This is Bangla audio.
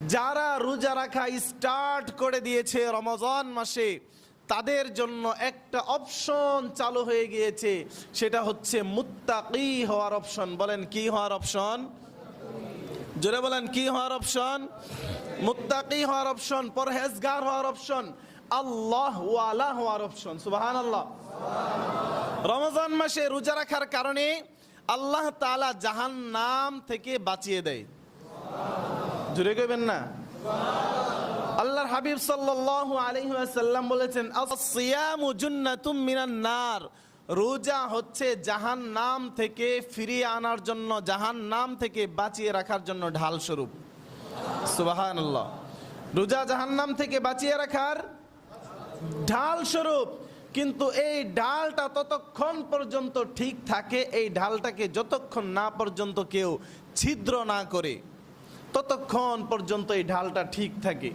যারা রোজা রাখা স্টার্ট করে দিয়েছে রমজান মাসে, তাদের জন্য একটা অপশন চালু হয়ে গিয়েছে, সেটা হচ্ছে মুত্তাকি হওয়ার অপশন। বলেন কি হওয়ার অপশন? জোরে বলেন কি হওয়ার অপশন? মুত্তাকি হওয়ার অপশন, পরহেজগার হওয়ার অপশন, আল্লাহ ওয়ালা হওয়ার অপশন। সুবহানাল্লাহ। রমজান মাসে রোজা রাখার কারণে আল্লাহ তাআলা জাহান্নাম থেকে বাঁচিয়ে দেয়। জোরে কইবেন না? আল্লাহর হাবিব সাল্লাল্লাহু আলাইহি ওয়াসাল্লাম বলেছেন, আস-সিয়ামু জুন্নাতুম মিনান নার। রোজা হচ্ছে জাহান্নাম থেকে ফিরিয়ে আনার জন্য, জাহান্নাম থেকে বাঁচিয়ে রাখার জন্য ঢাল স্বরূপ। সুবহানাল্লাহ। রোজা জাহান্নাম থেকে বাঁচিয়ে রাখার ঢাল স্বরূপ। কিন্তু এই ঢালটা ততক্ষণ পর্যন্ত ঠিক থাকে, এই ঢালটাকে যতক্ষণ না পর্যন্ত কেউ ছিদ্র না করে, ততক্ষণ পর্যন্ত এই ঢালটা ঠিক থাকে।